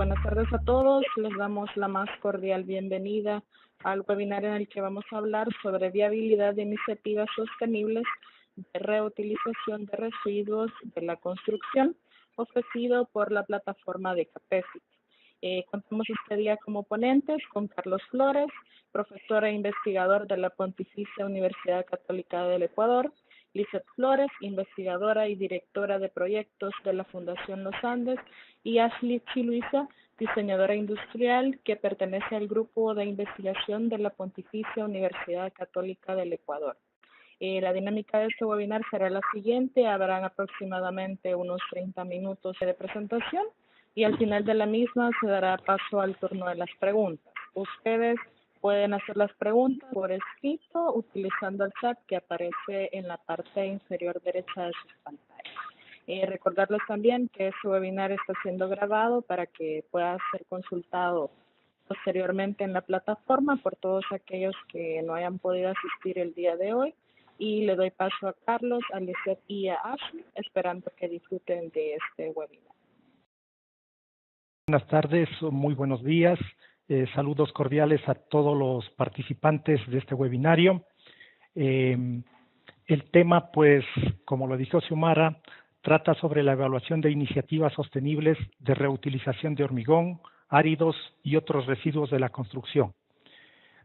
Buenas tardes a todos. Les damos la más cordial bienvenida al webinar en el que vamos a hablar sobre viabilidad de iniciativas sostenibles de reutilización de residuos de la construcción, ofrecido por la plataforma de Capesic. Contamos este día como ponentes con Carlos Flores, profesor e investigador de la Pontificia Universidad Católica del Ecuador, Lizeth Flores, investigadora y directora de proyectos de la Fundación Los Andes, y Ashley Chiluisa, diseñadora industrial que pertenece al grupo de investigación de la Pontificia Universidad Católica del Ecuador. La dinámica de este webinar será la siguiente: habrán aproximadamente unos 30 minutos de presentación y al final de la misma se dará paso al turno de las preguntas. Ustedes pueden hacer las preguntas por escrito utilizando el chat que aparece en la parte inferior derecha de sus pantallas. Recordarles también que este webinar está siendo grabado para que pueda ser consultado posteriormente en la plataforma por todos aquellos que no hayan podido asistir el día de hoy. Y le doy paso a Carlos, a Lizeth y a Ashley, esperando que disfruten de este webinar. Buenas tardes, muy buenos días. Saludos cordiales a todos los participantes de este webinario. El tema, pues, como lo dijo Xiomara, trata sobre la evaluación de iniciativas sostenibles de reutilización de hormigón, áridos y otros residuos de la construcción.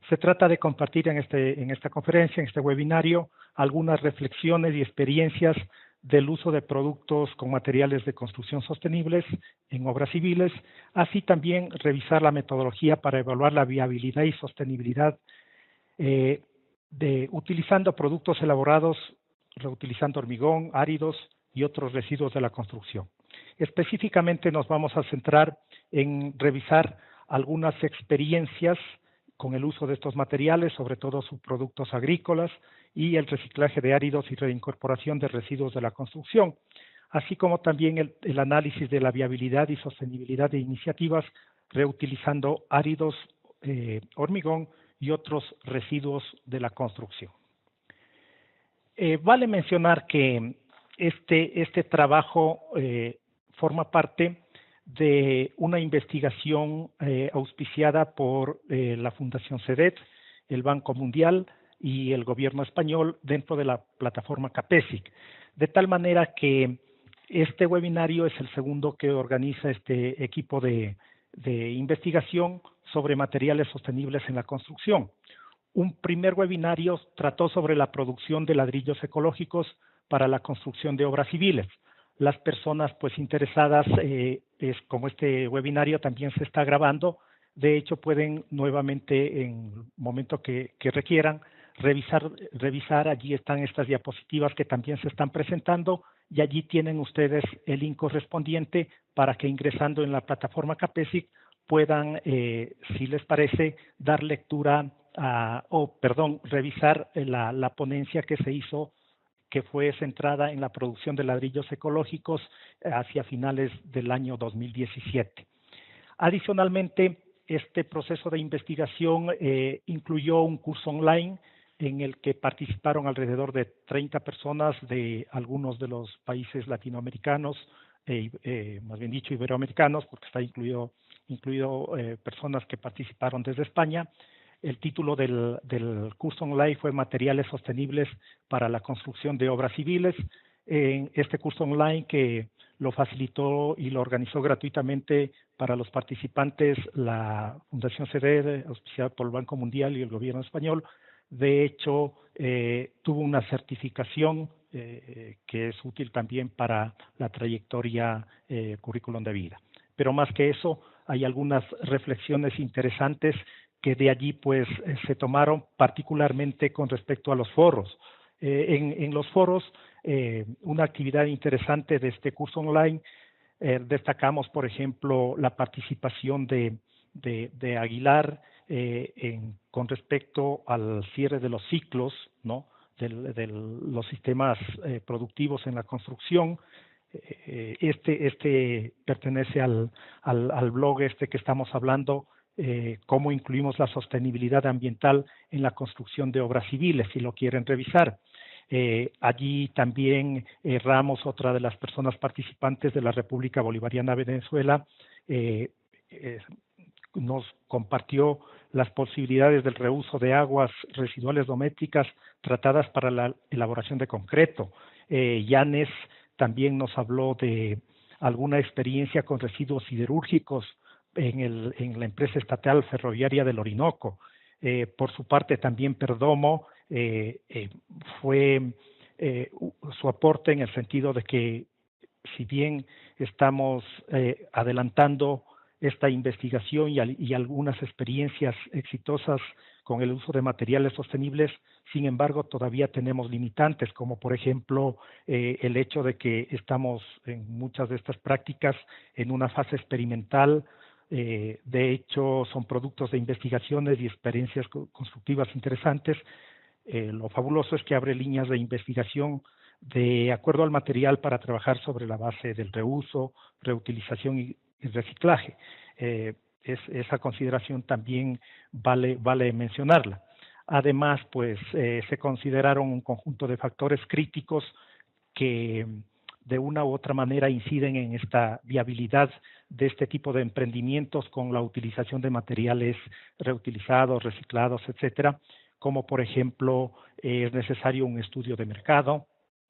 Se trata de compartir en esta conferencia, en este webinario, algunas reflexiones y experiencias del uso de productos con materiales de construcción sostenibles en obras civiles, así también revisar la metodología para evaluar la viabilidad y sostenibilidad utilizando productos elaborados, reutilizando hormigón, áridos y otros residuos de la construcción. Específicamente nos vamos a centrar en revisar algunas experiencias con el uso de estos materiales, sobre todo subproductos agrícolas y el reciclaje de áridos y reincorporación de residuos de la construcción, así como también el análisis de la viabilidad y sostenibilidad de iniciativas reutilizando áridos, hormigón y otros residuos de la construcción. Vale mencionar que este trabajo forma parte de una investigación auspiciada por la Fundación CEDET, el Banco Mundial y el Gobierno español dentro de la plataforma Capesic, de tal manera que este webinario es el segundo que organiza este equipo de investigación sobre materiales sostenibles en la construcción. Un primer webinario trató sobre la producción de ladrillos ecológicos para la construcción de obras civiles. Las personas pues interesadas, como este webinario también se está grabando, de hecho pueden nuevamente en el momento que requieran revisar, allí están estas diapositivas que también se están presentando y allí tienen ustedes el link correspondiente para que ingresando en la plataforma Capesic puedan, si les parece, dar lectura revisar la ponencia que se hizo, que fue centrada en la producción de ladrillos ecológicos hacia finales del año 2017. Adicionalmente, este proceso de investigación incluyó un curso online en el que participaron alrededor de 30 personas de algunos de los países latinoamericanos, más bien dicho iberoamericanos, porque está incluido personas que participaron desde España. El título del curso online fue Materiales Sostenibles para la Construcción de Obras Civiles. Este curso online, que lo facilitó y lo organizó gratuitamente para los participantes la Fundación CEDET, auspiciada por el Banco Mundial y el Gobierno español. De hecho, tuvo una certificación que es útil también para la trayectoria currículum de vida. Pero más que eso, hay algunas reflexiones interesantes que de allí pues se tomaron, particularmente con respecto a los foros. En los foros, una actividad interesante de este curso online, destacamos, por ejemplo, la participación de Aguilar con respecto al cierre de los ciclos, ¿no?, de los sistemas productivos en la construcción. Este pertenece al blog que estamos hablando, cómo incluimos la sostenibilidad ambiental en la construcción de obras civiles, si lo quieren revisar. Allí también Ramos, otra de las personas participantes de la República Bolivariana de Venezuela, nos compartió las posibilidades del reuso de aguas residuales domésticas tratadas para la elaboración de concreto. Yanes también nos habló de alguna experiencia con residuos siderúrgicos en la empresa estatal ferroviaria del Orinoco. Por su parte, también Perdomo fue su aporte en el sentido de que, si bien estamos adelantando esta investigación y algunas experiencias exitosas con el uso de materiales sostenibles, sin embargo, todavía tenemos limitantes, como por ejemplo el hecho de que estamos en muchas de estas prácticas en una fase experimental. De hecho, son productos de investigaciones y experiencias constructivas interesantes. Lo fabuloso es que abre líneas de investigación de acuerdo al material para trabajar sobre la base del reuso, reutilización y reciclaje. Esa consideración también vale mencionarla. Además, pues se consideraron un conjunto de factores críticos que de una u otra manera inciden en esta viabilidad de este tipo de emprendimientos con la utilización de materiales reutilizados, reciclados, etcétera, como por ejemplo es necesario un estudio de mercado,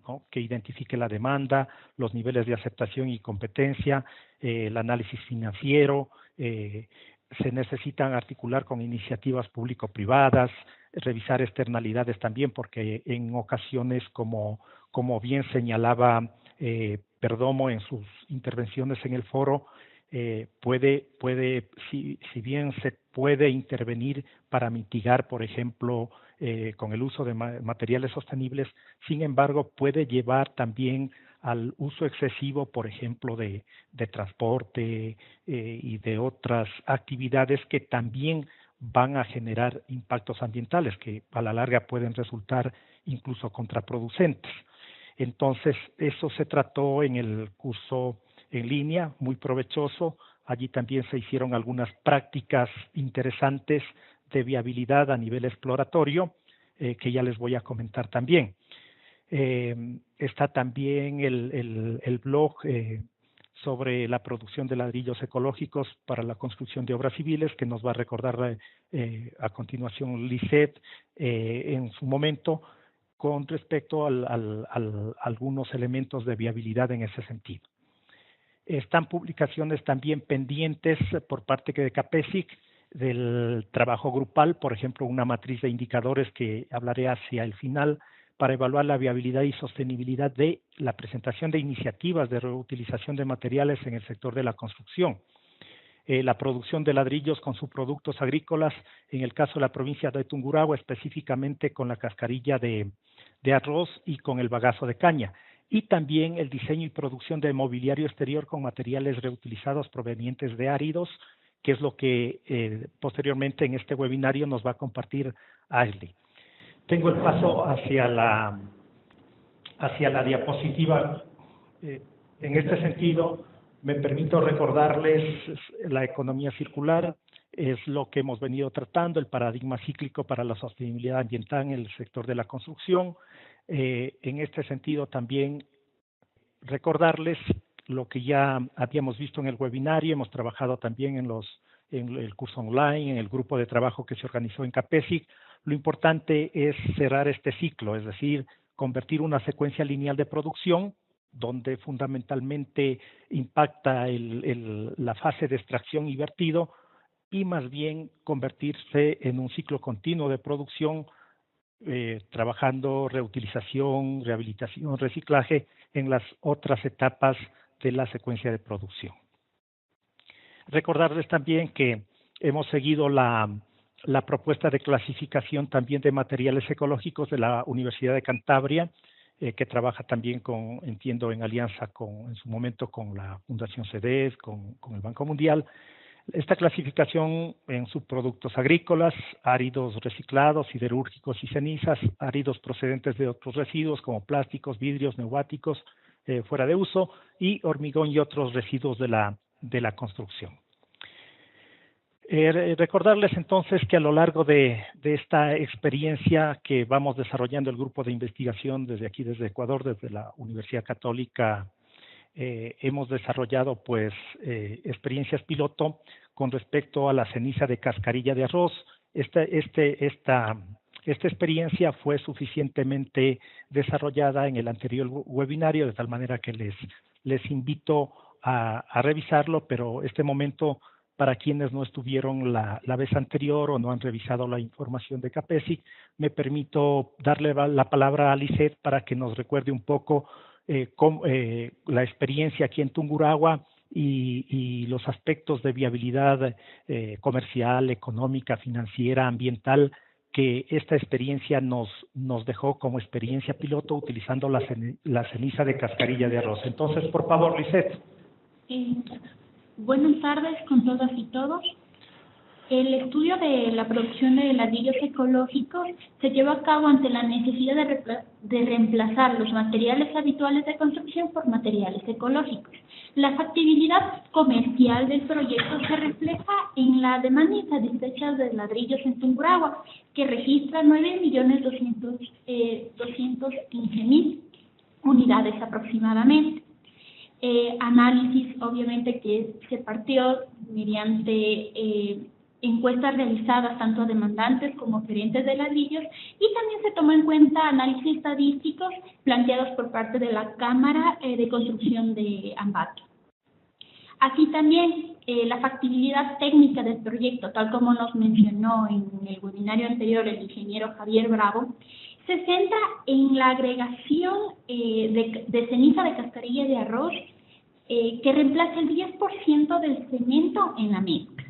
¿no?, que identifique la demanda, los niveles de aceptación y competencia, el análisis financiero, se necesitan articular con iniciativas público-privadas, revisar externalidades también, porque en ocasiones, como bien señalaba Perdomo en sus intervenciones en el foro, si bien se puede intervenir para mitigar, por ejemplo, con el uso de materiales sostenibles, sin embargo, puede llevar también al uso excesivo, por ejemplo, de transporte y de otras actividades que también van a generar impactos ambientales que a la larga pueden resultar incluso contraproducentes. Entonces, eso se trató en el curso en línea, muy provechoso. Allí también se hicieron algunas prácticas interesantes de viabilidad a nivel exploratorio, que ya les voy a comentar también. Está también el blog sobre la producción de ladrillos ecológicos para la construcción de obras civiles, que nos va a recordar a continuación Lisette en su momento, con respecto a algunos elementos de viabilidad en ese sentido. Están publicaciones también pendientes por parte de CAPESIC del trabajo grupal, por ejemplo, una matriz de indicadores que hablaré hacia el final para evaluar la viabilidad y sostenibilidad de la presentación de iniciativas de reutilización de materiales en el sector de la construcción. La producción de ladrillos con subproductos agrícolas, en el caso de la provincia de Tungurahua, específicamente con la cascarilla de arroz y con el bagazo de caña, y también el diseño y producción de mobiliario exterior con materiales reutilizados provenientes de áridos, que es lo que posteriormente en este webinario nos va a compartir Ashley. Tengo el paso hacia la diapositiva. En este sentido, me permito recordarles la economía circular, es lo que hemos venido tratando, el paradigma cíclico para la sostenibilidad ambiental en el sector de la construcción. En este sentido, también recordarles lo que ya habíamos visto en el webinario, hemos trabajado también en el curso online, en el grupo de trabajo que se organizó en CAPESIC. Lo importante es cerrar este ciclo, es decir, convertir una secuencia lineal de producción donde fundamentalmente impacta la fase de extracción y vertido, y más bien convertirse en un ciclo continuo de producción, trabajando reutilización, rehabilitación, reciclaje en las otras etapas de la secuencia de producción. Recordarles también que hemos seguido la propuesta de clasificación también de materiales ecológicos de la Universidad de Cantabria, que trabaja también entiendo, en alianza en su momento con la Fundación CEDES, con el Banco Mundial. Esta clasificación en subproductos agrícolas, áridos reciclados, siderúrgicos y cenizas, áridos procedentes de otros residuos como plásticos, vidrios, neumáticos fuera de uso, y hormigón y otros residuos de la construcción. Recordarles entonces que a lo largo de esta experiencia que vamos desarrollando el grupo de investigación desde aquí, desde Ecuador, desde la Universidad Católica hemos desarrollado pues experiencias piloto con respecto a la ceniza de cascarilla de arroz. Esta experiencia fue suficientemente desarrollada en el anterior webinario, de tal manera que les invito a revisarlo, pero este momento, para quienes no estuvieron la vez anterior o no han revisado la información de CAPESI, me permito darle la palabra a Lisette para que nos recuerde un poco la experiencia aquí en Tungurahua y los aspectos de viabilidad comercial, económica, financiera, ambiental que esta experiencia nos dejó como experiencia piloto utilizando la ceniza de cascarilla de arroz. Entonces, por favor, Lisette. Buenas tardes con todas y todos. El estudio de la producción de ladrillos ecológicos se lleva a cabo ante la necesidad de reemplazar los materiales habituales de construcción por materiales ecológicos. La factibilidad comercial del proyecto se refleja en la demanda insatisfecha de ladrillos en Tungurahua, que registra 9.215.000 unidades aproximadamente. Análisis, obviamente, que se partió mediante encuestas realizadas tanto a demandantes como oferentes de ladrillos, y también se tomó en cuenta análisis estadísticos planteados por parte de la Cámara de Construcción de Ambato. Así también, la factibilidad técnica del proyecto, tal como nos mencionó en el webinario anterior el ingeniero Javier Bravo, se centra en la agregación de ceniza de cascarilla de arroz que reemplaza el 10% del cemento en la mezcla.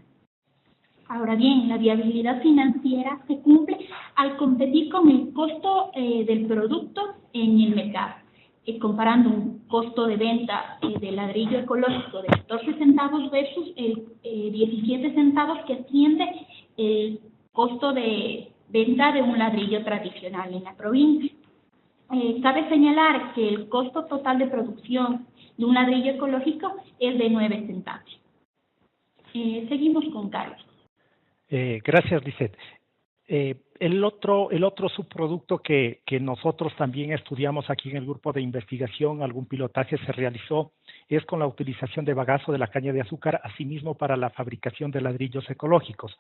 Ahora bien, la viabilidad financiera se cumple al competir con el costo del producto en el mercado, comparando un costo de venta del ladrillo ecológico de 14 centavos versus el 17 centavos que asciende el costo de venta de un ladrillo tradicional en la provincia. Cabe señalar que el costo total de producción de un ladrillo ecológico es de 9 centavos. Seguimos con Carlos. Gracias, Lisette. El otro subproducto que nosotros también estudiamos aquí en el grupo de investigación, algún pilotaje se realizó, es con la utilización de bagazo de la caña de azúcar, asimismo para la fabricación de ladrillos ecológicos.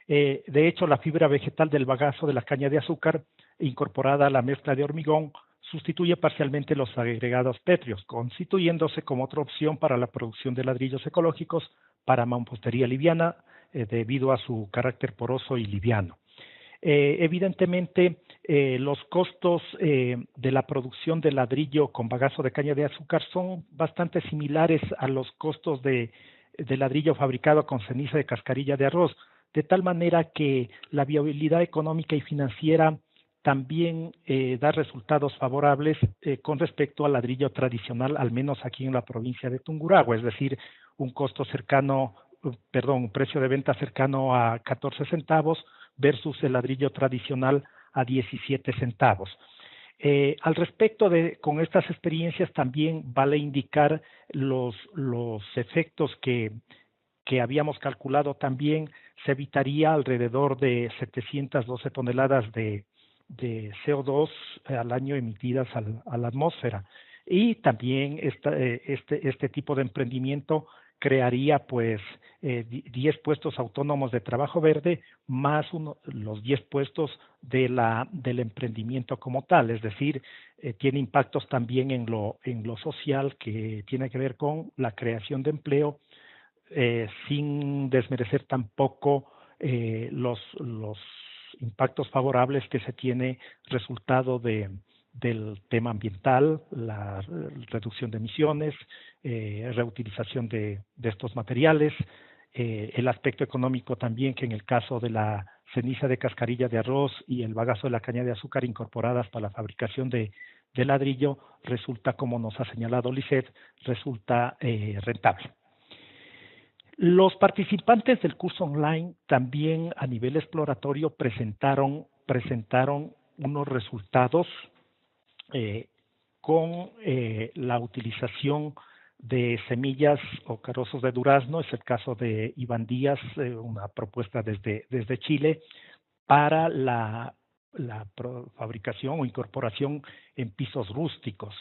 De hecho, la fibra vegetal del bagazo de la caña de azúcar, incorporada a la mezcla de hormigón, sustituye parcialmente los agregados pétreos, constituyéndose como otra opción para la producción de ladrillos ecológicos para mampostería liviana, debido a su carácter poroso y liviano. Evidentemente, los costos de la producción de ladrillo con bagazo de caña de azúcar son bastante similares a los costos de ladrillo fabricado con ceniza de cascarilla de arroz, de tal manera que la viabilidad económica y financiera también da resultados favorables con respecto al ladrillo tradicional, al menos aquí en la provincia de Tungurahua, es decir, un precio de venta cercano a 14 centavos versus el ladrillo tradicional a 17 centavos. Al respecto con estas experiencias también vale indicar los efectos que habíamos calculado también. Se evitaría alrededor de 712 toneladas de CO2 al año emitidas a la atmósfera. Y también este tipo de emprendimiento crearía pues 10 puestos autónomos de trabajo verde más los 10 puestos del emprendimiento como tal, es decir, tiene impactos también en lo social, que tiene que ver con la creación de empleo, sin desmerecer tampoco los impactos favorables que se tiene resultado del tema ambiental, la reducción de emisiones, reutilización de estos materiales, el aspecto económico también, que en el caso de la ceniza de cascarilla de arroz y el bagazo de la caña de azúcar incorporadas para la fabricación de ladrillo, resulta, como nos ha señalado Lisette, resulta rentable. Los participantes del curso online también a nivel exploratorio presentaron unos resultados con la utilización de semillas o carozos de durazno. Es el caso de Iván Díaz, una propuesta desde Chile para la fabricación o incorporación en pisos rústicos.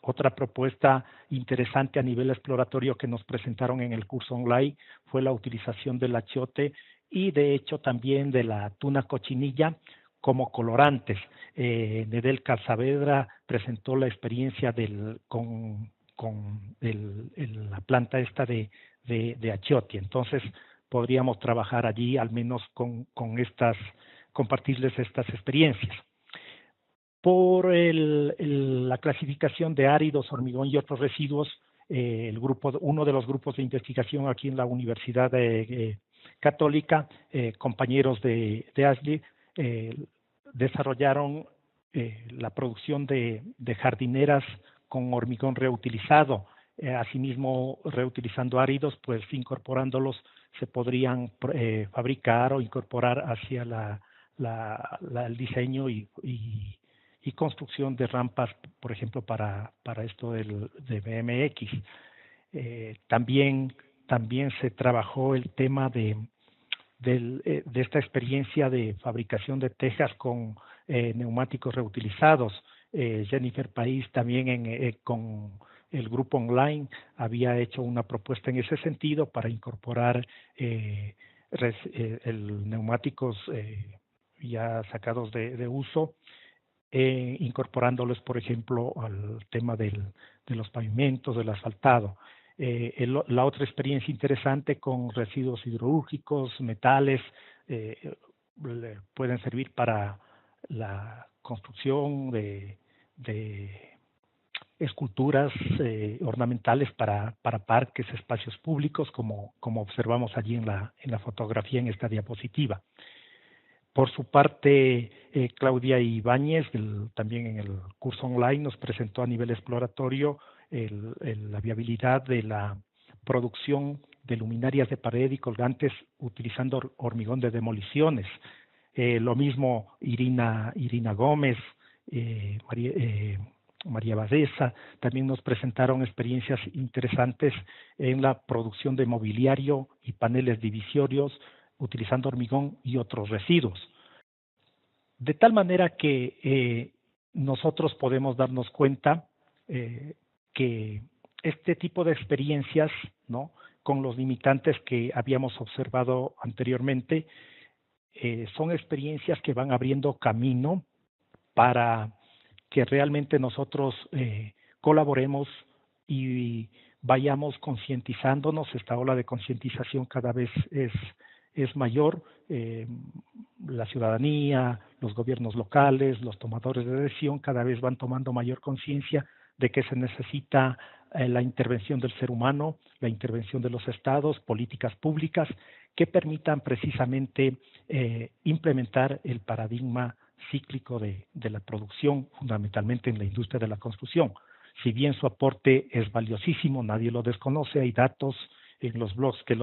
Otra propuesta interesante a nivel exploratorio que nos presentaron en el curso online fue la utilización del achiote y de hecho también de la tuna cochinilla como colorantes. Nedelka Saavedra presentó la experiencia con la planta esta de achiote. Entonces podríamos trabajar allí al menos compartirles estas experiencias. Por la clasificación de áridos, hormigón y otros residuos, uno de los grupos de investigación aquí en la Universidad Católica, compañeros de Ashley, desarrollaron la producción de jardineras con hormigón reutilizado. Asimismo, reutilizando áridos, pues incorporándolos se podrían fabricar o incorporar hacia el diseño y construcción de rampas, por ejemplo, para esto de BMX. También se trabajó el tema de esta experiencia de fabricación de tejas con neumáticos reutilizados. Jennifer País también con el grupo online había hecho una propuesta en ese sentido para incorporar neumáticos ya sacados de uso, incorporándolos, por ejemplo, al tema de los pavimentos, del asfaltado. La otra experiencia interesante con residuos hidroúrgicos, metales, pueden servir para la construcción de esculturas ornamentales para parques, espacios públicos, como observamos allí en la fotografía en esta diapositiva. Por su parte, Claudia Ibáñez, también en el curso online, nos presentó a nivel exploratorio la viabilidad de la producción de luminarias de pared y colgantes utilizando hormigón de demoliciones. Lo mismo Irina Gómez, María Badesa, también nos presentaron experiencias interesantes en la producción de mobiliario y paneles divisorios utilizando hormigón y otros residuos. De tal manera que nosotros podemos darnos cuenta que este tipo de experiencias, ¿no?, con los limitantes que habíamos observado anteriormente, son experiencias que van abriendo camino para que realmente nosotros colaboremos y vayamos concientizándonos. Esta ola de concientización cada vez es mayor. La ciudadanía, los gobiernos locales, los tomadores de decisión cada vez van tomando mayor conciencia de que se necesita la intervención del ser humano, la intervención de los estados, políticas públicas que permitan precisamente implementar el paradigma cíclico de la producción, fundamentalmente en la industria de la construcción. Si bien su aporte es valiosísimo, nadie lo desconoce, hay datos en los blogs que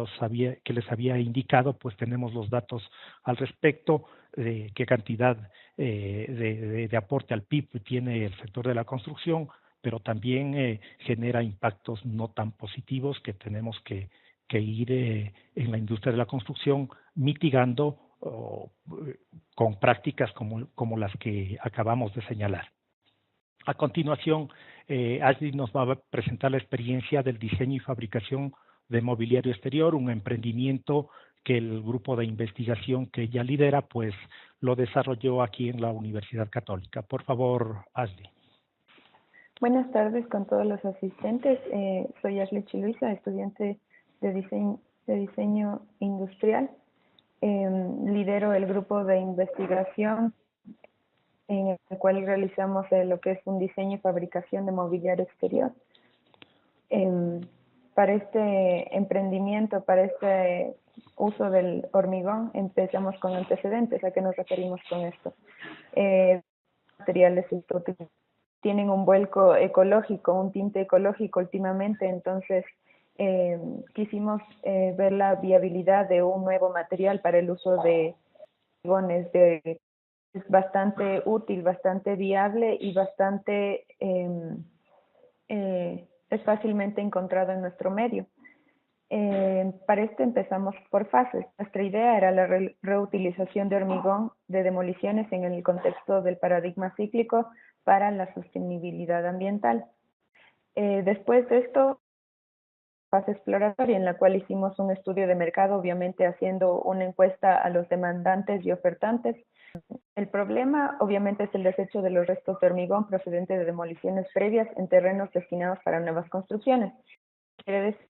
les había indicado, pues tenemos los datos al respecto de qué cantidad de aporte al PIB tiene el sector de la construcción, pero también genera impactos no tan positivos que tenemos que ir en la industria de la construcción mitigando con prácticas como las que acabamos de señalar. A continuación, Ashley nos va a presentar la experiencia del diseño y fabricación de mobiliario exterior, un emprendimiento que el grupo de investigación que ella lidera, pues lo desarrolló aquí en la Universidad Católica. Por favor, Ashley. Buenas tardes con todos los asistentes. Soy Ashley Chiluisa, estudiante de diseño industrial. Lidero el grupo de investigación en el cual realizamos lo que es un diseño y fabricación de mobiliario exterior. Para este emprendimiento, para este uso del hormigón, empezamos con antecedentes. ¿A qué nos referimos con esto? Materiales tienen un vuelco ecológico, un tinte ecológico últimamente, entonces quisimos ver la viabilidad de un nuevo material para el uso de hormigones. Es bastante útil, bastante viable y bastante es fácilmente encontrado en nuestro medio. Para esto empezamos por fases. Nuestra idea era la reutilización de hormigón de demoliciones en el contexto del paradigma cíclico para la sostenibilidad ambiental. Después de esto, fase exploratoria en la cual hicimos un estudio de mercado, obviamente haciendo una encuesta a los demandantes y ofertantes. El problema obviamente es el desecho de los restos de hormigón procedente de demoliciones previas en terrenos destinados para nuevas construcciones. Quiere decir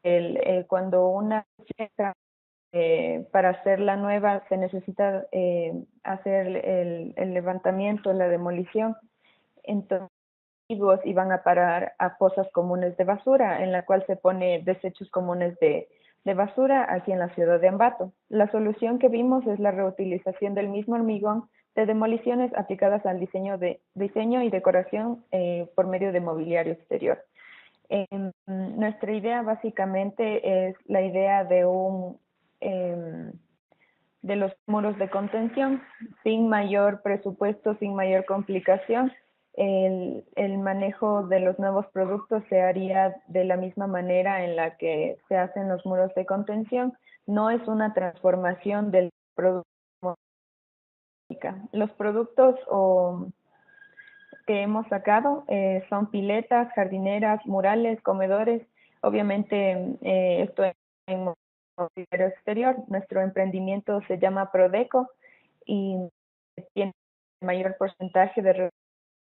que cuando una para hacer la nueva se necesita hacer el levantamiento, la demolición, entonces y van a parar a fosas comunes de basura, en la cual se pone desechos comunes de basura aquí en la ciudad de Ambato. La solución que vimos es la reutilización del mismo hormigón de demoliciones aplicadas al diseño y decoración por medio de mobiliario exterior. Nuestra idea básicamente es la idea de de los muros de contención, sin mayor presupuesto, sin mayor complicación. El manejo de los nuevos productos se haría de la misma manera en la que se hacen los muros de contención. No es una transformación del producto. Los productos que hemos sacado son piletas, jardineras, murales, comedores. Obviamente esto es en mobiliario exterior. Nuestro emprendimiento se llama Prodeco y tiene mayor porcentaje de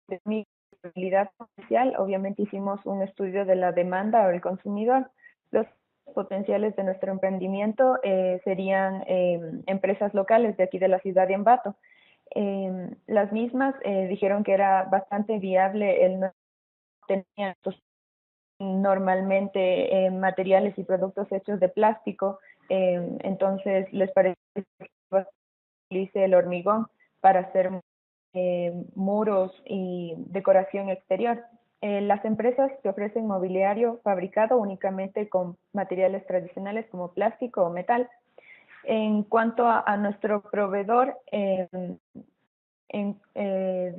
rentabilidad comercial. Obviamente hicimos un estudio de la demanda o el consumidor. Los potenciales de nuestro emprendimiento serían empresas locales de aquí de la ciudad de Ambato. Las mismas dijeron que era bastante viable el no tener normalmente materiales y productos hechos de plástico, entonces les parece que utilice el hormigón para hacer muros y decoración exterior. Las empresas que ofrecen mobiliario fabricado únicamente con materiales tradicionales como plástico o metal. En cuanto a nuestro proveedor de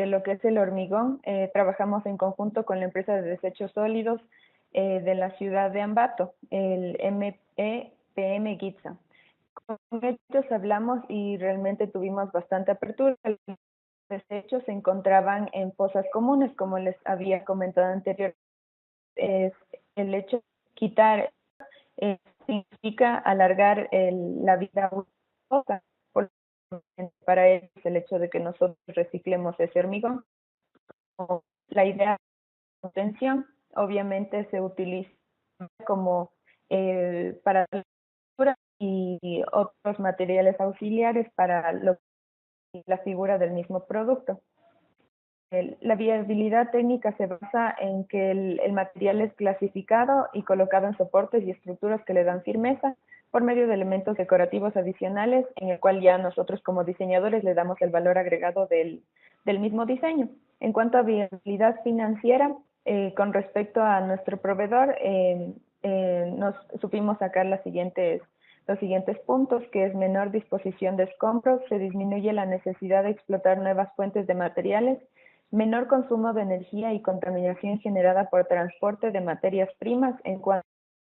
lo que es el hormigón, trabajamos en conjunto con la empresa de desechos sólidos de la ciudad de Ambato, el MEPM Gitza. Con ellos hablamos y realmente tuvimos bastante apertura. Los desechos se encontraban en fosas comunes, como les había comentado anteriormente. El hecho de quitar significa alargar la vida útil. Para ellos el hecho de que nosotros reciclemos ese hormigón. La idea de contención obviamente se utiliza como para la pintura y otros materiales auxiliares para la figura del mismo producto. La viabilidad técnica se basa en que el material es clasificado y colocado en soportes y estructuras que le dan firmeza por medio de elementos decorativos adicionales, en el cual ya nosotros como diseñadores le damos el valor agregado del mismo diseño. En cuanto a viabilidad financiera, con respecto a nuestro proveedor, nos supimos sacar los siguientes puntos, que es menor disposición de escombros, se disminuye la necesidad de explotar nuevas fuentes de materiales, menor consumo de energía y contaminación generada por transporte de materias primas en cuanto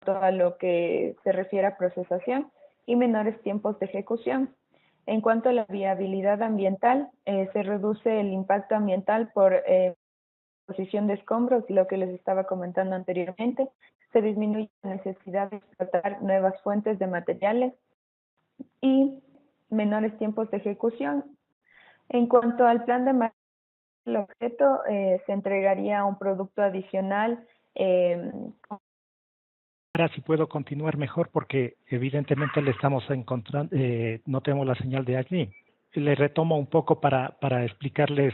a lo que se refiere a procesación y menores tiempos de ejecución. En cuanto a la viabilidad ambiental, se reduce el impacto ambiental por disposición de escombros, lo que les estaba comentando anteriormente. Se disminuye la necesidad de explotar nuevas fuentes de materiales y menores tiempos de ejecución. En cuanto al plan de manejo del objeto, se entregaría un producto adicional. Ahora sí puedo continuar mejor porque evidentemente le estamos encontrando, no tenemos la señal de Ashley. Le retomo un poco para explicarles,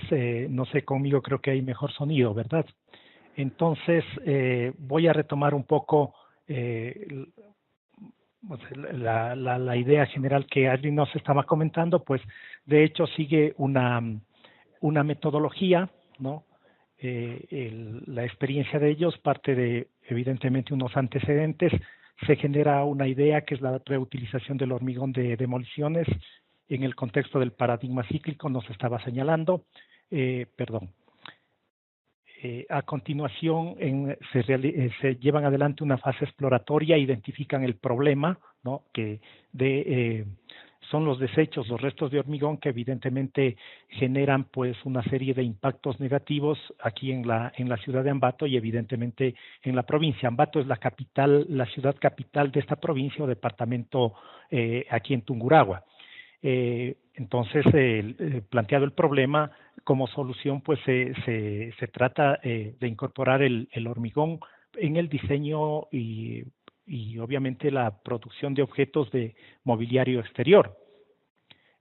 no sé, conmigo creo que hay mejor sonido, ¿verdad? Entonces, voy a retomar un poco la idea general que Ashley nos estaba comentando, pues de hecho sigue una metodología, ¿no? La experiencia de ellos parte de evidentemente unos antecedentes, se genera una idea que es la reutilización del hormigón de demoliciones en el contexto del paradigma cíclico, nos estaba señalando, a continuación se llevan adelante una fase exploratoria, identifican el problema, ¿no? que son los desechos, los restos de hormigón que evidentemente generan pues una serie de impactos negativos aquí en la ciudad de Ambato y evidentemente en la provincia. Ambato es la capital, la ciudad capital de esta provincia o departamento aquí en Tungurahua. Entonces, planteado el problema, como solución, pues se trata de incorporar el hormigón en el diseño y obviamente la producción de objetos de mobiliario exterior.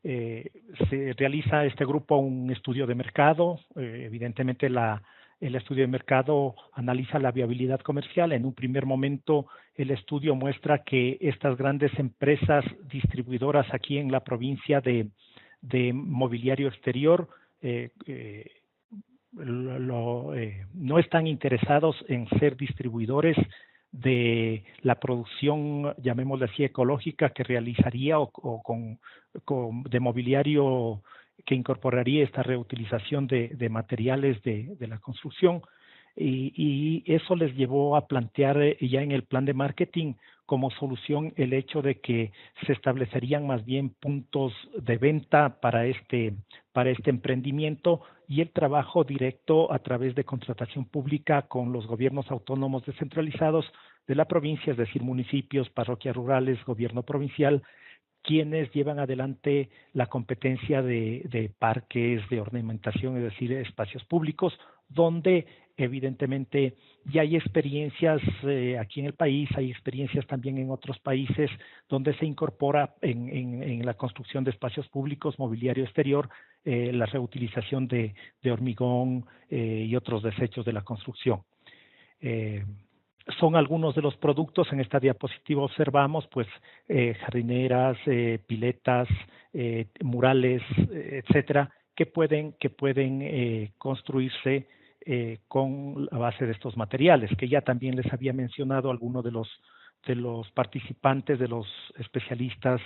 Se realiza este grupo un estudio de mercado, evidentemente el estudio de mercado analiza la viabilidad comercial. En un primer momento, el estudio muestra que estas grandes empresas distribuidoras aquí en la provincia de mobiliario exterior no están interesados en ser distribuidores de la producción, llamémosle así, ecológica que realizaría de mobiliario que incorporaría esta reutilización de materiales de la construcción, y eso les llevó a plantear ya en el plan de marketing como solución el hecho de que se establecerían más bien puntos de venta para este emprendimiento y el trabajo directo a través de contratación pública con los gobiernos autónomos descentralizados de la provincia, es decir, municipios, parroquias rurales, gobierno provincial, quienes llevan adelante la competencia de parques, de ornamentación, es decir, espacios públicos, donde evidentemente ya hay experiencias aquí en el país, hay experiencias también en otros países donde se incorpora en la construcción de espacios públicos, mobiliario exterior, la reutilización de hormigón y otros desechos de la construcción. Son algunos de los productos. En esta diapositiva observamos pues jardineras, piletas, murales, etcétera, que pueden construirse con la base de estos materiales, que ya también les había mencionado algunos de los participantes, de los especialistas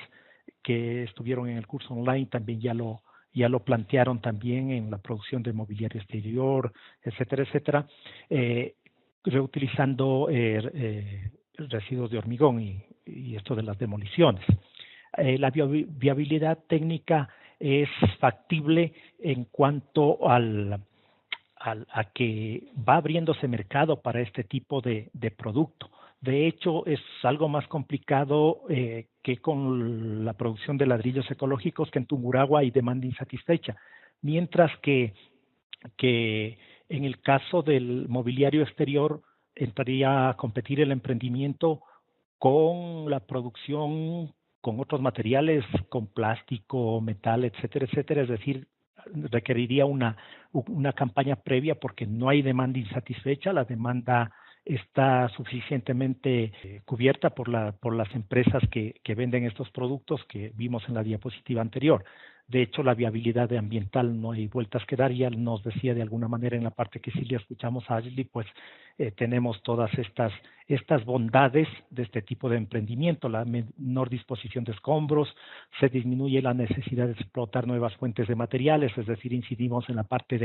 que estuvieron en el curso online, también ya lo plantearon también en la producción de mobiliario exterior, etcétera, etcétera. Reutilizando residuos de hormigón y esto de las demoliciones. La viabilidad técnica es factible en cuanto a que va abriéndose mercado para este tipo de producto. De hecho, es algo más complicado que con la producción de ladrillos ecológicos, que en Tungurahua hay demanda insatisfecha, mientras que en el caso del mobiliario exterior entraría a competir el emprendimiento con la producción con otros materiales, con plástico, metal, etcétera, etcétera. Es decir, requeriría una campaña previa porque no hay demanda insatisfecha, la demanda está suficientemente cubierta por las empresas que venden estos productos que vimos en la diapositiva anterior. De hecho, la viabilidad ambiental no hay vueltas que dar. Ya nos decía de alguna manera en la parte que sí le escuchamos a Ashley, pues tenemos todas estas bondades de este tipo de emprendimiento, la menor disposición de escombros, se disminuye la necesidad de explotar nuevas fuentes de materiales, es decir, incidimos en la parte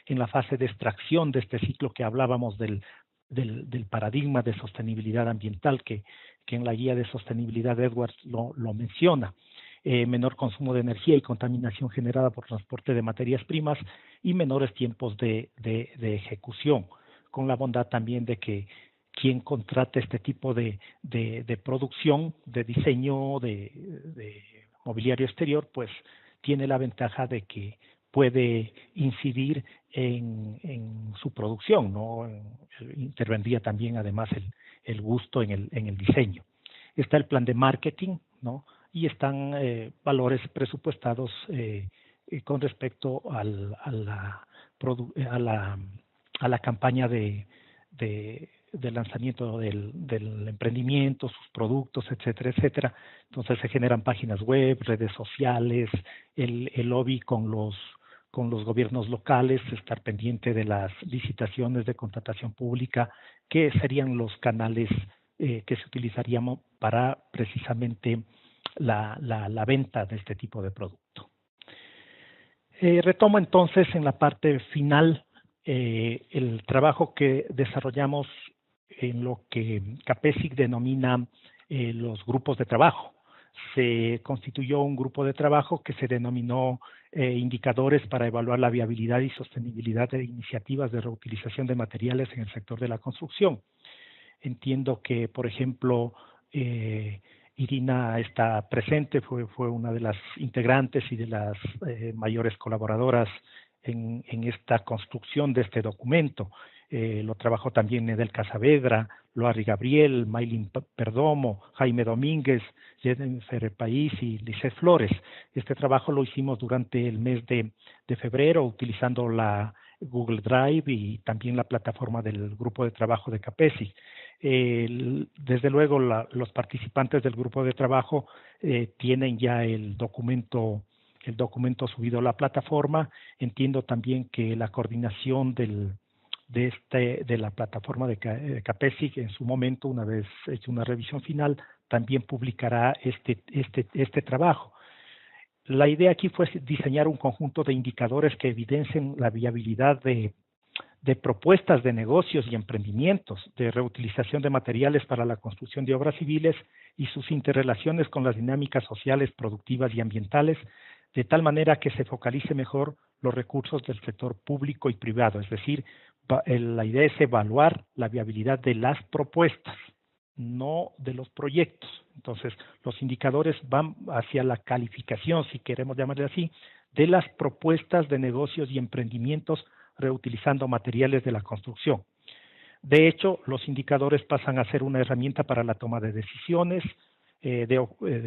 en la fase de extracción de este ciclo que hablábamos del paradigma de sostenibilidad ambiental que en la guía de sostenibilidad Edwards lo menciona. Menor consumo de energía y contaminación generada por transporte de materias primas y menores tiempos de ejecución, con la bondad también de que quien contrate este tipo de producción, de diseño, de mobiliario exterior, pues tiene la ventaja de que puede incidir en su producción, ¿no? Intervendría también además el gusto en el diseño. Está el plan de marketing, ¿no? Y están valores presupuestados con respecto a la campaña de lanzamiento del emprendimiento, sus productos, etcétera, etcétera. Entonces se generan páginas web, redes sociales, el lobby con los gobiernos locales, estar pendiente de las licitaciones de contratación pública, que serían los canales que se utilizarían para precisamente la venta de este tipo de producto. Retomo entonces en la parte final el trabajo que desarrollamos en lo que CAPESIC denomina los grupos de trabajo. se constituyó un grupo de trabajo que se denominó indicadores para evaluar la viabilidad y sostenibilidad de iniciativas de reutilización de materiales en el sector de la construcción. Entiendo que, por ejemplo, Irina está presente, fue una de las integrantes y de las mayores colaboradoras en esta construcción de este documento. Lo trabajó también Nedelka Saavedra, Loarri Gabriel, Maylin Perdomo, Jaime Domínguez, Jennifer País y Lisette Flores. Este trabajo lo hicimos durante el mes de febrero utilizando la Google Drive y también la plataforma del grupo de trabajo de CAPESI. Desde luego los participantes del grupo de trabajo tienen ya el documento subido a la plataforma. Entiendo también que la coordinación de la plataforma de CAPESI, en su momento, una vez hecha una revisión final, también publicará este trabajo. La idea aquí fue diseñar un conjunto de indicadores que evidencien la viabilidad de propuestas de negocios y emprendimientos de reutilización de materiales para la construcción de obras civiles y sus interrelaciones con las dinámicas sociales, productivas y ambientales, de tal manera que se focalice mejor los recursos del sector público y privado. Es decir, la idea es evaluar la viabilidad de las propuestas, no de los proyectos. Entonces, los indicadores van hacia la calificación, si queremos llamarle así, de las propuestas de negocios y emprendimientos reutilizando materiales de la construcción. De hecho, los indicadores pasan a ser una herramienta para la toma de decisiones, de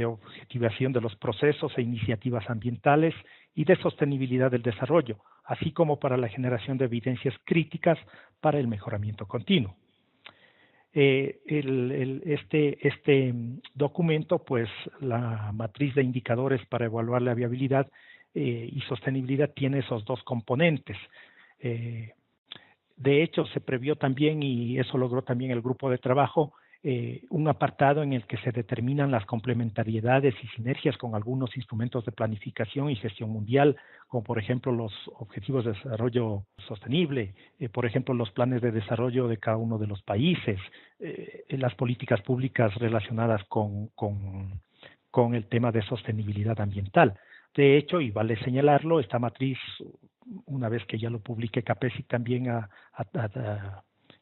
objetivación de los procesos e iniciativas ambientales y de sostenibilidad del desarrollo, así como para la generación de evidencias críticas para el mejoramiento continuo. Este documento, pues la matriz de indicadores para evaluar la viabilidad y sostenibilidad tiene esos dos componentes. De hecho, se previó también, y eso logró también el grupo de trabajo, un apartado en el que se determinan las complementariedades y sinergias con algunos instrumentos de planificación y gestión mundial, como por ejemplo los Objetivos de Desarrollo Sostenible, por ejemplo los planes de desarrollo de cada uno de los países, las políticas públicas relacionadas con el tema de sostenibilidad ambiental. De hecho, y vale señalarlo, esta matriz, una vez que ya lo publique CAPESI también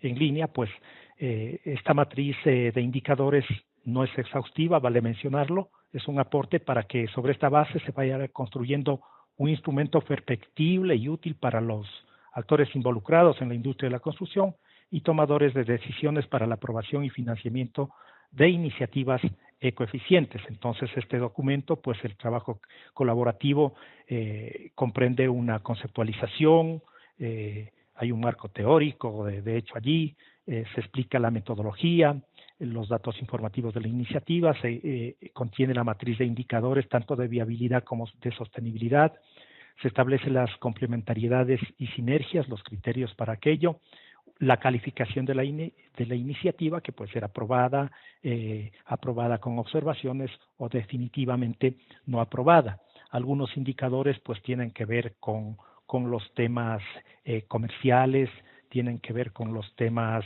en línea, pues esta matriz de indicadores no es exhaustiva, vale mencionarlo, es un aporte para que sobre esta base se vaya construyendo un instrumento perfectible y útil para los actores involucrados en la industria de la construcción y tomadores de decisiones para la aprobación y financiamiento de iniciativas ecoeficientes. Entonces, este documento, pues el trabajo colaborativo comprende una conceptualización, hay un marco teórico, de hecho allí se explica la metodología, los datos informativos de la iniciativa, se contiene la matriz de indicadores tanto de viabilidad como de sostenibilidad, se establecen las complementariedades y sinergias, los criterios para aquello, la calificación de la iniciativa, que puede ser aprobada con observaciones o definitivamente no aprobada. Algunos indicadores pues tienen que ver con los temas comerciales, tienen que ver con los temas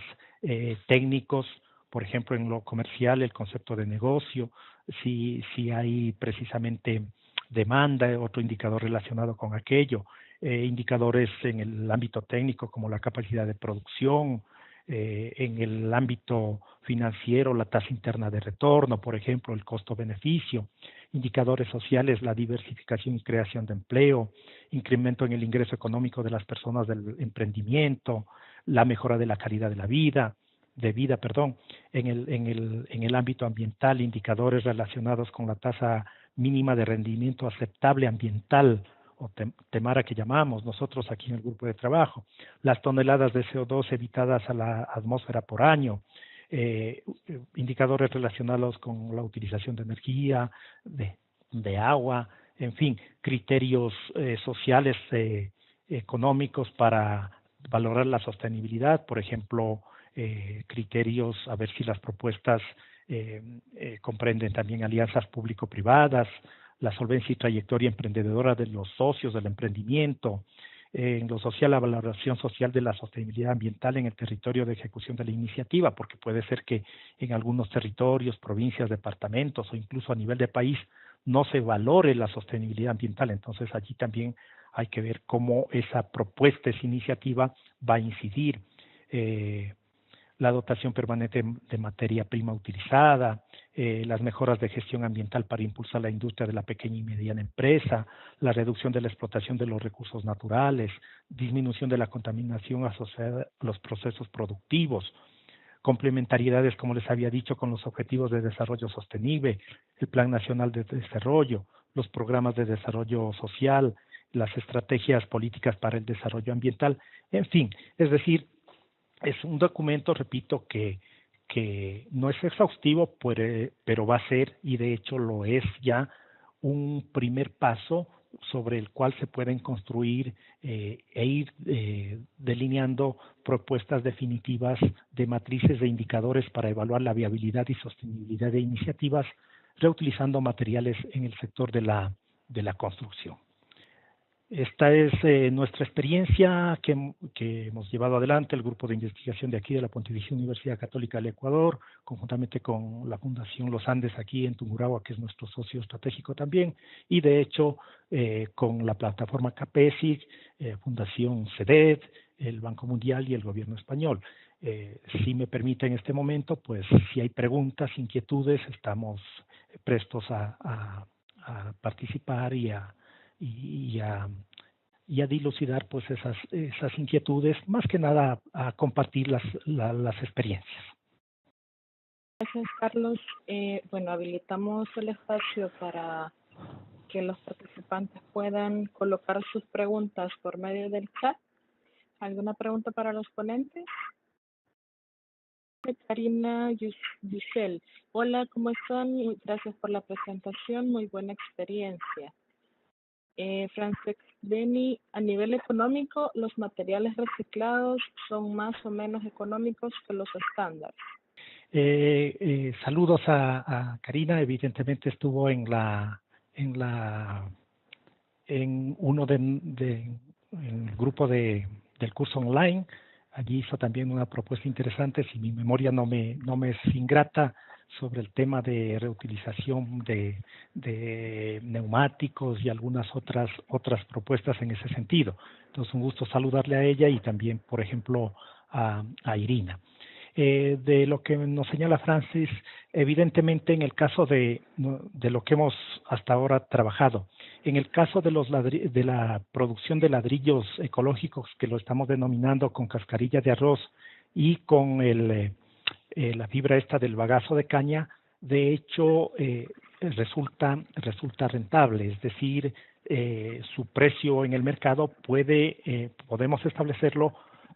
técnicos, por ejemplo, en lo comercial, el concepto de negocio, si hay precisamente demanda, otro indicador relacionado con aquello, indicadores en el ámbito técnico como la capacidad de producción, en el ámbito financiero, la tasa interna de retorno, por ejemplo, el costo-beneficio, indicadores sociales, la diversificación y creación de empleo, incremento en el ingreso económico de las personas del emprendimiento, la mejora de la calidad de vida, en el ámbito ambiental, indicadores relacionados con la tasa mínima de rendimiento aceptable ambiental, o TEMARA que llamamos nosotros aquí en el grupo de trabajo, las toneladas de CO2 evitadas a la atmósfera por año, indicadores relacionados con la utilización de energía, de agua, en fin, criterios sociales, económicos para valorar la sostenibilidad, por ejemplo, criterios, a ver si las propuestas comprenden también alianzas público-privadas, la solvencia y trayectoria emprendedora de los socios del emprendimiento, en lo social, la valoración social de la sostenibilidad ambiental en el territorio de ejecución de la iniciativa, porque puede ser que en algunos territorios, provincias, departamentos o incluso a nivel de país no se valore la sostenibilidad ambiental. Entonces allí también hay que ver cómo esa propuesta, esa iniciativa va a incidir. La dotación permanente de materia prima utilizada, las mejoras de gestión ambiental para impulsar la industria de la pequeña y mediana empresa, la reducción de la explotación de los recursos naturales, disminución de la contaminación asociada a los procesos productivos, complementariedades, como les había dicho, con los objetivos de desarrollo sostenible, el Plan Nacional de Desarrollo, los programas de desarrollo social, las estrategias políticas para el desarrollo ambiental, en fin, es decir, es un documento, repito, que no es exhaustivo, pero va a ser, y de hecho lo es ya, un primer paso sobre el cual se pueden construir e ir delineando propuestas definitivas de matrices de indicadores para evaluar la viabilidad y sostenibilidad de iniciativas reutilizando materiales en el sector de la construcción. Esta es nuestra experiencia que hemos llevado adelante el grupo de investigación de aquí de la Pontificia Universidad Católica del Ecuador, conjuntamente con la Fundación Los Andes aquí en Tungurahua, que es nuestro socio estratégico también, y de hecho con la plataforma CAPESIC, Fundación CEDED, el Banco Mundial y el Gobierno Español. Si me permite en este momento, pues si hay preguntas, inquietudes, estamos prestos a participar y a dilucidar pues esas inquietudes, más que nada a compartir las experiencias. Gracias, Carlos. Bueno, habilitamos el espacio para que los participantes puedan colocar sus preguntas por medio del chat. ¿Alguna pregunta para los ponentes? Karina Yusel. Hola, ¿cómo están? Gracias por la presentación, muy buena experiencia. Francesc Beni, a nivel económico, ¿los materiales reciclados son más o menos económicos que los estándares? Saludos a Karina, evidentemente estuvo en uno en el grupo del curso online. Allí hizo también una propuesta interesante, si mi memoria no me es ingrata, sobre el tema de reutilización de neumáticos y algunas otras propuestas en ese sentido. Entonces, un gusto saludarle a ella y también, por ejemplo, a Irina. De lo que nos señala Francis, evidentemente en el caso de lo que hemos hasta ahora trabajado, en el caso de la producción de ladrillos ecológicos, que lo estamos denominando con cascarilla de arroz y con la fibra esta del bagazo de caña, de hecho resulta rentable, es decir, su precio en el mercado podemos establecerlo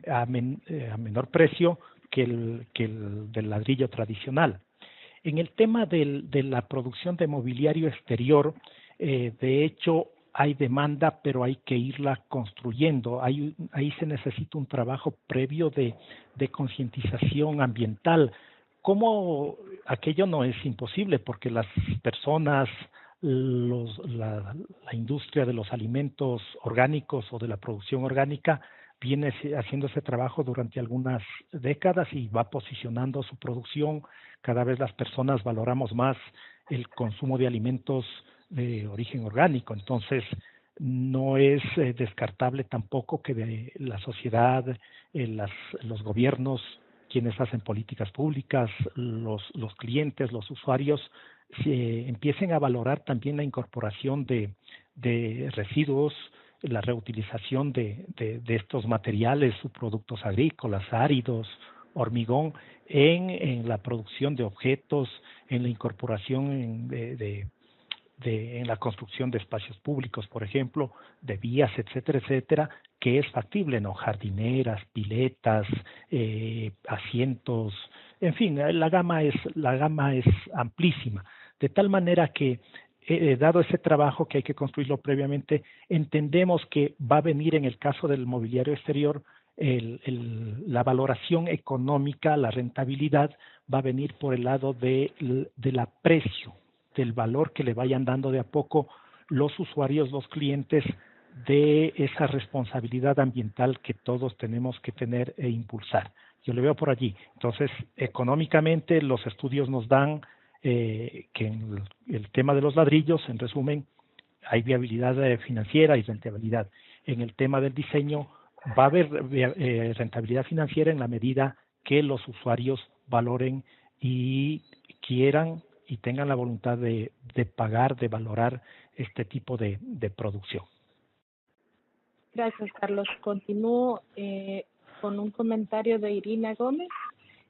a menor precio que el del ladrillo tradicional. En el tema de la producción de mobiliario exterior, de hecho hay demanda, pero hay que irla construyendo. Ahí se necesita un trabajo previo de concientización ambiental. ¿Cómo aquello no es imposible? Porque las personas, la industria de los alimentos orgánicos o de la producción orgánica viene haciendo ese trabajo durante algunas décadas y va posicionando su producción. Cada vez las personas valoramos más el consumo de alimentos de origen orgánico. Entonces, no es descartable tampoco que de la sociedad, los gobiernos, quienes hacen políticas públicas, los clientes, los usuarios, empiecen a valorar también la incorporación de residuos, la reutilización de estos materiales, subproductos agrícolas, áridos, hormigón, en la producción de objetos, en la incorporación en la construcción de espacios públicos, por ejemplo, de vías, etcétera, que es factible, ¿no? Jardineras, piletas, asientos, en fin, la gama es amplísima, de tal manera que dado ese trabajo que hay que construirlo previamente, entendemos que va a venir en el caso del mobiliario exterior la valoración económica, la rentabilidad va a venir por el lado de la precio, del valor que le vayan dando de a poco los usuarios, los clientes de esa responsabilidad ambiental que todos tenemos que tener e impulsar. Yo lo veo por allí. Entonces, económicamente, los estudios nos dan que en el tema de los ladrillos, en resumen, hay viabilidad financiera y rentabilidad. En el tema del diseño, va a haber rentabilidad financiera en la medida que los usuarios valoren y quieran y tengan la voluntad de pagar, de valorar este tipo de producción. Gracias, Carlos. Continúo con un comentario de Irina Gómez.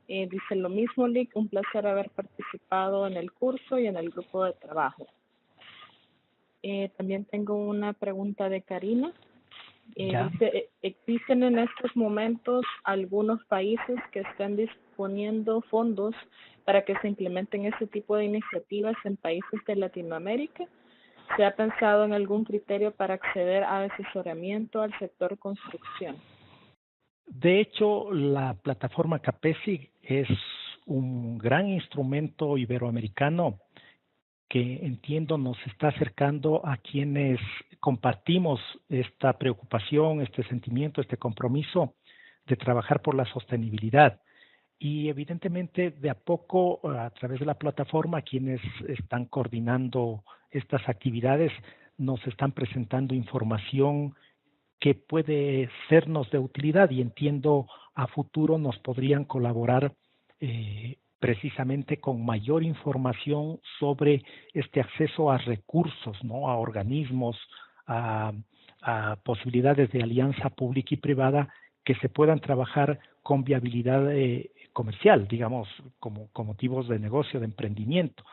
Dice lo mismo, Lick, un placer haber participado en el curso y en el grupo de trabajo. También tengo una pregunta de Karina. Dice, ¿existen en estos momentos algunos países que estén disponiendo fondos para que se implementen este tipo de iniciativas en países de Latinoamérica? ¿Se ha pensado en algún criterio para acceder a asesoramiento al sector construcción? De hecho, la plataforma CAPESI es un gran instrumento iberoamericano que entiendo nos está acercando a quienes compartimos esta preocupación, este sentimiento, este compromiso de trabajar por la sostenibilidad. Y evidentemente de a poco, a través de la plataforma, quienes están coordinando estas actividades nos están presentando información que puede sernos de utilidad y entiendo a futuro nos podrían colaborar precisamente con mayor información sobre este acceso a recursos, ¿no? A organismos, a posibilidades de alianza pública y privada que se puedan trabajar con viabilidad comercial, digamos, como motivos de negocio, de emprendimiento.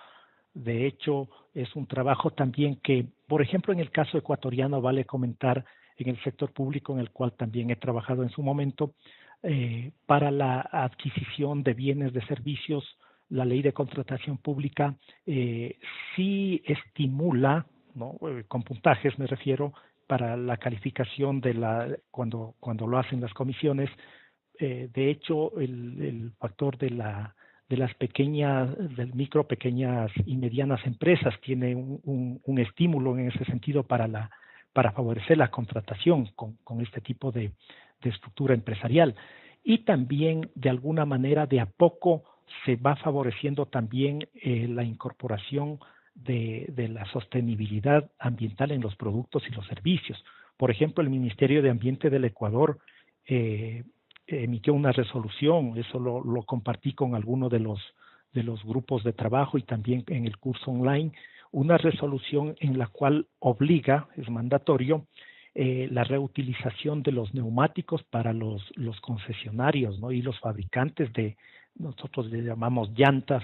De hecho, es un trabajo también que, por ejemplo, en el caso ecuatoriano, vale comentar en el sector público, en el cual también he trabajado en su momento, para la adquisición de bienes, de servicios, la ley de contratación pública sí estimula, ¿no? Con puntajes me refiero, para la calificación de cuando lo hacen las comisiones. De hecho, el factor de las pequeñas, del micro, pequeñas y medianas empresas tiene un estímulo en ese sentido para favorecer la contratación con este tipo de estructura empresarial. Y también, de alguna manera, de a poco se va favoreciendo también la incorporación de la sostenibilidad ambiental en los productos y los servicios. Por ejemplo, el Ministerio de Ambiente del Ecuador emitió una resolución, eso lo compartí con alguno de los grupos de trabajo y también en el curso online, una resolución en la cual obliga, es mandatorio, la reutilización de los neumáticos para los concesionarios, ¿no? Y los fabricantes nosotros le llamamos llantas,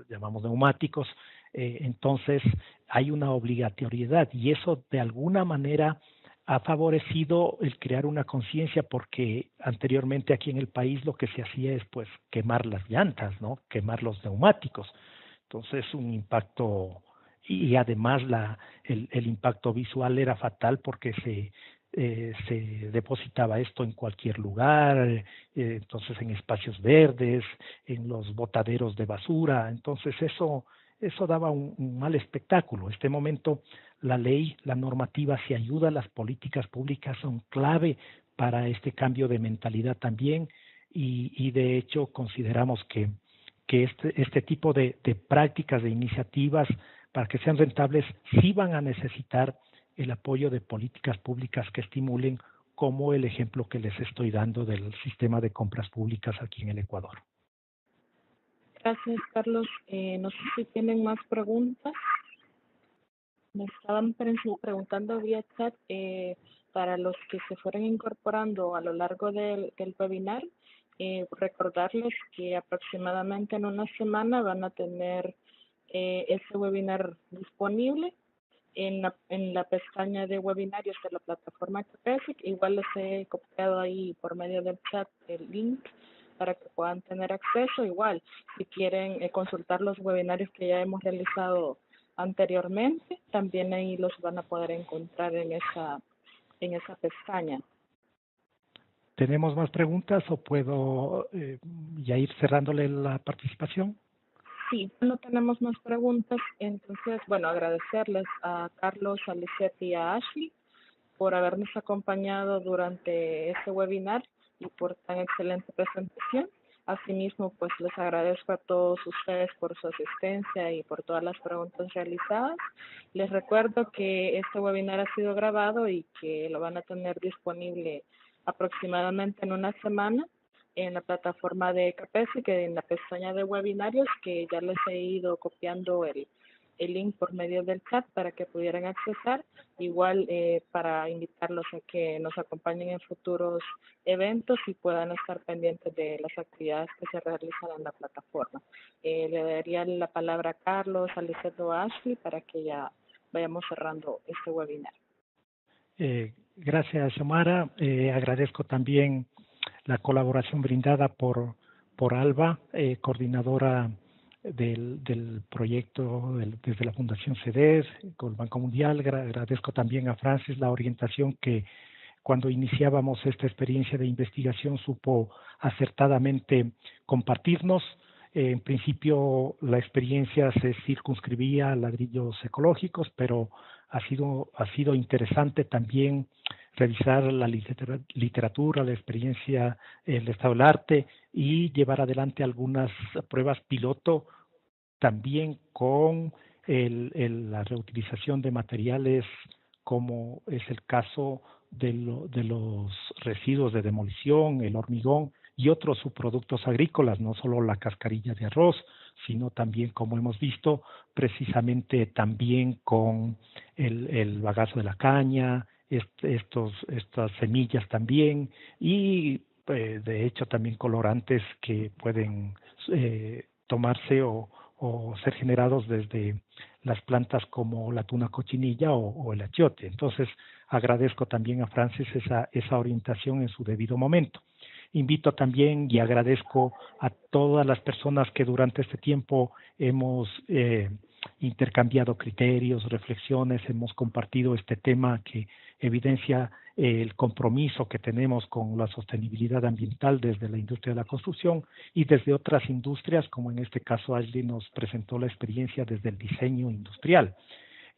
llamamos neumáticos, entonces hay una obligatoriedad y eso de alguna manera ha favorecido el crear una conciencia porque anteriormente aquí en el país lo que se hacía es pues quemar las llantas, ¿no? Quemar los neumáticos. Entonces un impacto y además el impacto visual era fatal porque se depositaba esto en cualquier lugar, entonces en espacios verdes, en los botaderos de basura, entonces eso daba un mal espectáculo. En este momento la ley, la normativa se ayuda, las políticas públicas son clave para este cambio de mentalidad también y de hecho consideramos que este tipo de prácticas, de iniciativas, para que sean rentables, sí van a necesitar el apoyo de políticas públicas que estimulen, como el ejemplo que les estoy dando del sistema de compras públicas aquí en el Ecuador. Gracias, Carlos. No sé si tienen más preguntas. Me estaban preguntando vía chat para los que se fueron incorporando a lo largo del webinar, recordarles que aproximadamente en una semana van a tener ese webinar disponible en la pestaña de webinarios de la plataforma CAPESI. Igual les he copiado ahí por medio del chat el link para que puedan tener acceso. Igual, si quieren consultar los webinarios que ya hemos realizado anteriormente, también ahí los van a poder encontrar en esa pestaña. ¿Tenemos más preguntas o puedo ya ir cerrándole la participación? Sí, no tenemos más preguntas. Entonces, bueno, agradecerles a Carlos, a Lisette y a Ashley por habernos acompañado durante este webinar y por tan excelente presentación. Asimismo, pues les agradezco a todos ustedes por su asistencia y por todas las preguntas realizadas. Les recuerdo que este webinar ha sido grabado y que lo van a tener disponible aproximadamente en una semana en la plataforma de CAPESIC, que en la pestaña de webinarios, que ya les he ido copiando el link por medio del chat para que pudieran accesar. Igual para invitarlos a que nos acompañen en futuros eventos y puedan estar pendientes de las actividades que se realizan en la plataforma. Le daría la palabra a Carlos, a Lisette o a Ashley para que ya vayamos cerrando este webinar. Gracias, Xiomara. Agradezco también la colaboración brindada por Alba, coordinadora del proyecto desde la Fundación CEDES con el Banco Mundial. Agradezco también a Francis la orientación que cuando iniciábamos esta experiencia de investigación supo acertadamente compartirnos. En principio la experiencia se circunscribía a ladrillos ecológicos, pero ha sido interesante también revisar la literatura, la experiencia, el estado del arte y llevar adelante algunas pruebas piloto también con la reutilización de materiales, como es el caso de los residuos de demolición, el hormigón y otros subproductos agrícolas, no solo la cascarilla de arroz, sino también, como hemos visto, precisamente también con el bagazo de la caña, estas semillas también, y de hecho también colorantes que pueden tomarse o ser generados desde las plantas como la tuna cochinilla o el achiote. Entonces, agradezco también a Francis esa orientación en su debido momento. Invito también y agradezco a todas las personas que durante este tiempo hemos intercambiado criterios, reflexiones, hemos compartido este tema que evidencia el compromiso que tenemos con la sostenibilidad ambiental desde la industria de la construcción y desde otras industrias, como en este caso Ashley nos presentó la experiencia desde el diseño industrial.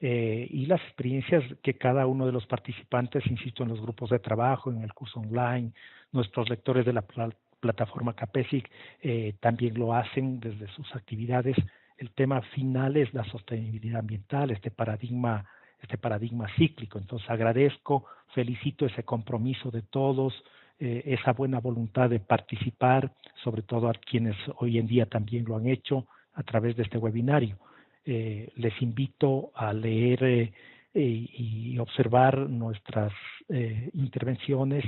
Y las experiencias que cada uno de los participantes, insisto, en los grupos de trabajo, en el curso online, nuestros lectores de la plataforma CAPESIC también lo hacen desde sus actividades. El tema final es la sostenibilidad ambiental, este paradigma cíclico. Entonces agradezco, felicito ese compromiso de todos, esa buena voluntad de participar, sobre todo a quienes hoy en día también lo han hecho a través de este webinario. Les invito a leer y observar nuestras intervenciones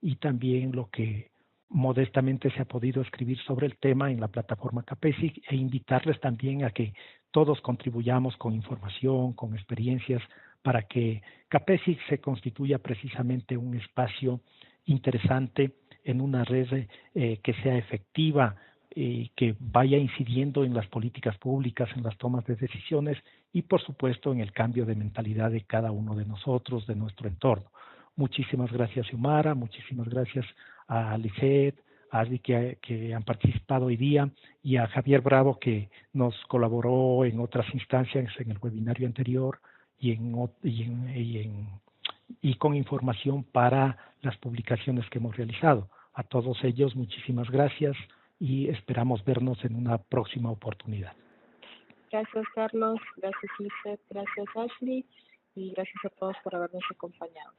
y también lo que modestamente se ha podido escribir sobre el tema en la plataforma CAPESIC e invitarles también a que todos contribuyamos con información, con experiencias, para que CAPESIC se constituya precisamente un espacio interesante en una red que sea efectiva, que vaya incidiendo en las políticas públicas, en las tomas de decisiones y, por supuesto, en el cambio de mentalidad de cada uno de nosotros, de nuestro entorno. Muchísimas gracias, Xiomara, muchísimas gracias a Lisette, a Ashley que han participado hoy día y a Javier Bravo que nos colaboró en otras instancias en el webinario anterior y con información para las publicaciones que hemos realizado. A todos ellos, muchísimas gracias y esperamos vernos en una próxima oportunidad. Gracias, Carlos. Gracias, Lisette. Gracias, Ashley. Y gracias a todos por habernos acompañado.